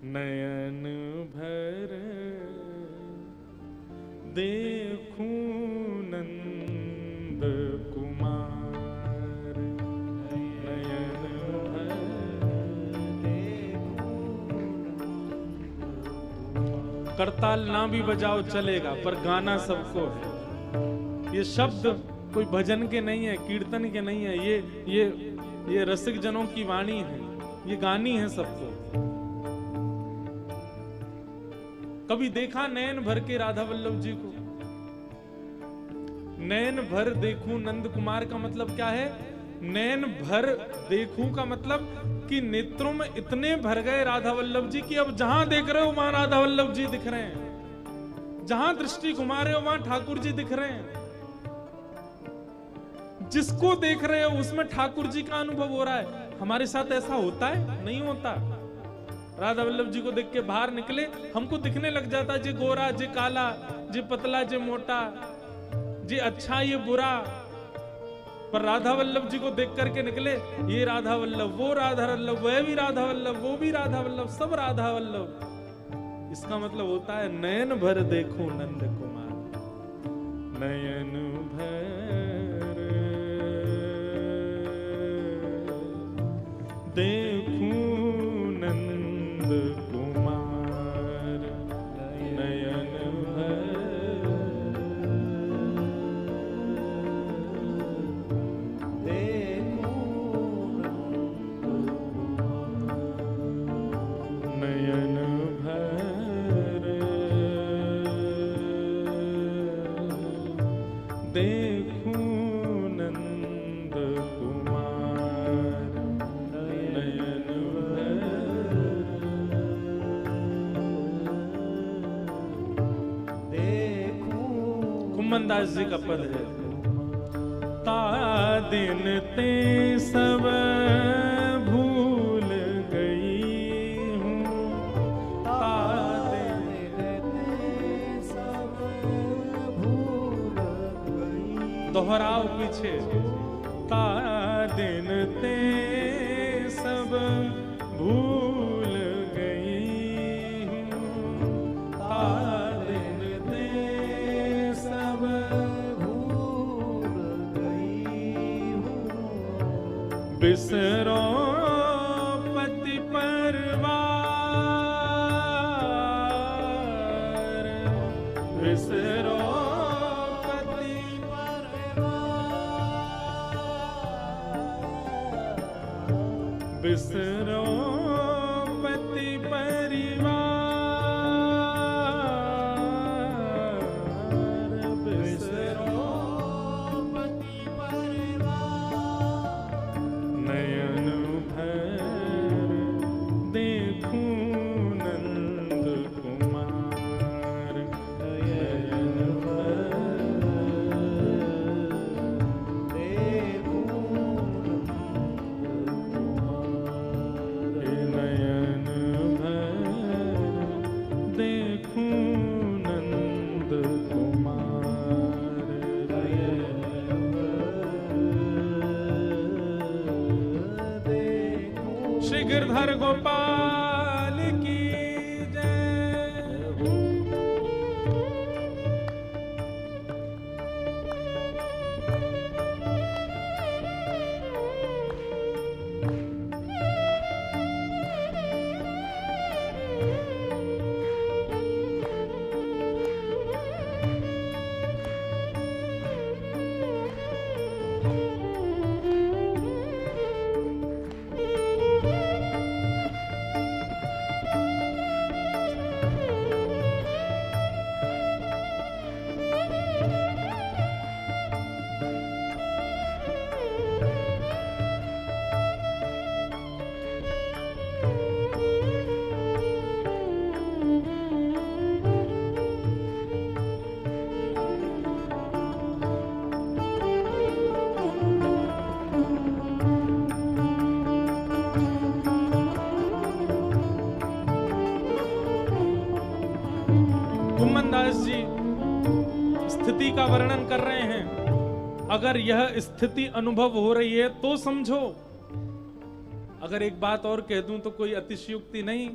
नयन भर देखूं नंद कुमार, नयन भर देखूं। करताल ना भी बजाओ चलेगा, पर गाना सबको है। ये शब्द कोई भजन के नहीं है, कीर्तन के नहीं है, ये रसिक जनों की वाणी है, ये गानी है सबको। कभी देखा नयन भर के राधा वल्लभ जी को? नयन भर देखूं नंद कुमार का मतलब क्या है? नयन भर देखूं का मतलब कि नेत्रों में इतने भर गए राधा वल्लभ जी कि अब जहां देख रहे हो वहां राधा वल्लभ जी दिख रहे हैं, जहां दृष्टि घुमा रहे हो वहां ठाकुर जी दिख रहे हैं, जिसको देख रहे हो उसमें ठाकुर जी का अनुभव हो रहा है। हमारे साथ ऐसा होता है? नहीं होता। राधा वल्लभ जी को देख के बाहर निकले, हमको दिखने लग जाता जे गोरा, जे काला, जे पतला, जे मोटा, जे अच्छा, ये बुरा। पर राधा वल्लभ जी को देख करके निकले, ये राधा वल्लभ, वो राधा वल्लभ, वह भी राधा वल्लभ, वो भी राधा वल्लभ, सब राधा वल्लभ। इसका मतलब होता है नयन भर देखूं नंद कुमार, नयन भर देखूं नंद कुमार, नयन भर देखूं नयन भर देखूं नंद कुमार, नयन कुम्मनदास जी का पद है। ता दिन ते सब भूल गई हूँ, ता दिन ते सब भूल गई। दोहराओ पीछे। ता दिन ते सब भूल गई हूँ, ता दिन ते सब भूल गई हूँ। बिसरो पति परिवार, बिसरो पति परिवार, बिसरो पति परिवार, बिसरो पति परिवार। नयन भर देखूं नंद कुमार, नयन भर देखूं नयन भर देखूं नंद कुमार, नयन भर देखूं। श्री गिरधर गोपाल की जय। कुम्मनदास जी स्थिति का वर्णन कर रहे हैं। अगर यह स्थिति अनुभव हो रही है तो समझो। अगर एक बात और कह दूं तो कोई अतिशयोक्ति नहीं,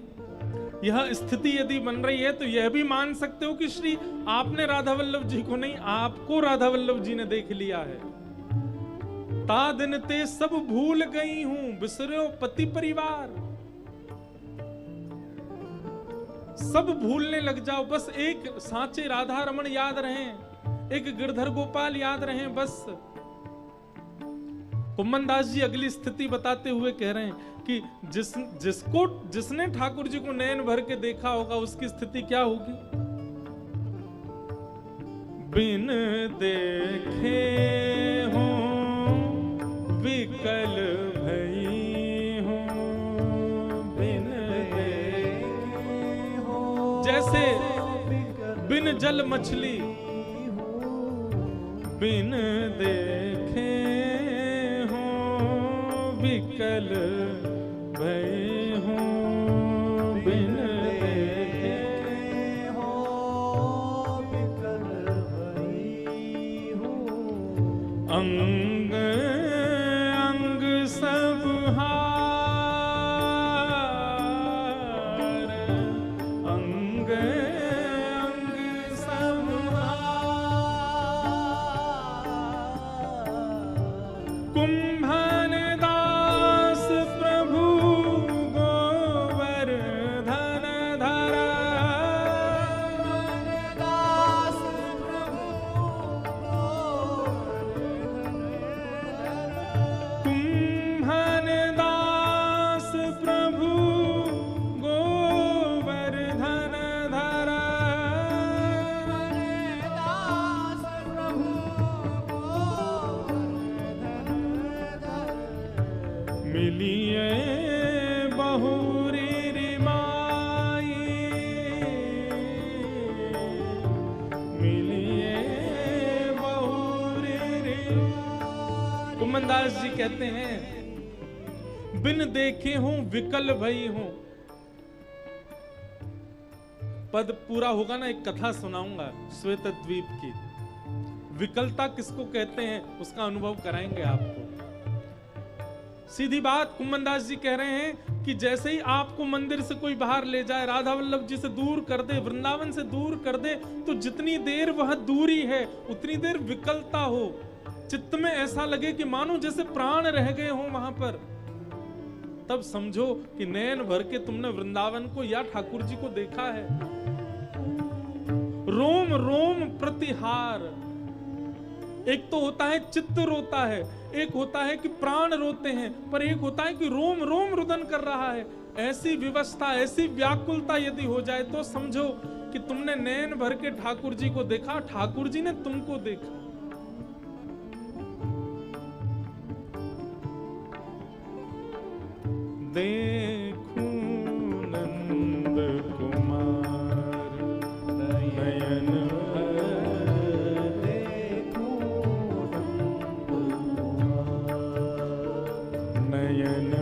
यह स्थिति यदि बन रही है तो यह भी मान सकते हो कि श्री आपने राधा वल्लभ जी को नहीं, आपको राधा वल्लभ जी ने देख लिया है। ता दिन ते सब भूल गई हूं, बिसरो पति परिवार। सब भूलने लग जाओ, बस एक सांचे राधा रमण याद रहें, एक गिरधर गोपाल याद रहें बस। कुम्मन दास जी अगली स्थिति बताते हुए कह रहे हैं कि जिसने ठाकुर जी को नैन भर के देखा होगा उसकी स्थिति क्या होगी। बिन देखे हो विकल भई हो, बिन देखे हो जैसे बिन जल मछली, बिन देखे हो विकल भई हो, बिन देखे हो विकल भई हो। अंग अंग सब हार, अंग अंग सब हार। कुंभन दास प्रभु गोवर्धन धरा, दास प्रभु कुंभन दास प्रभु गोवर्धन धरा, दास प्रभु मिलिए बहुरी रिमाई, मिलिए बहुरी रिमाई। कुम्मन दास जी कहते हैं बिन देखे हूं विकल भई हूं। पद पूरा होगा ना, एक कथा सुनाऊंगा श्वेत द्वीप की। विकलता किसको कहते हैं उसका अनुभव कराएंगे आपको। सीधी बात, कुम्मन दास जी कह रहे हैं कि जैसे ही आपको मंदिर से कोई बाहर ले जाए, राधा वल्लभ जी से दूर कर दे, वृंदावन से दूर कर दे, तो जितनी देर वह दूरी है उतनी देर विकलता हो, चित्त में ऐसा लगे कि मानो जैसे प्राण रह गए हो वहां पर। तब समझो कि नैन भर के तुमने वृंदावन को या ठाकुर जी को देखा है। रोम रोम प्रतिहार। एक तो होता है चित्त रोता है, एक होता है कि प्राण रोते हैं, पर एक होता है कि रोम रोम रुदन कर रहा है। ऐसी विवस्था, ऐसी व्याकुलता यदि हो जाए तो समझो कि तुमने नैन भर के ठाकुर जी को देखा, ठाकुर जी ने तुमको देखा। देखूं नंद कुमार नयन भर, देखूं नयन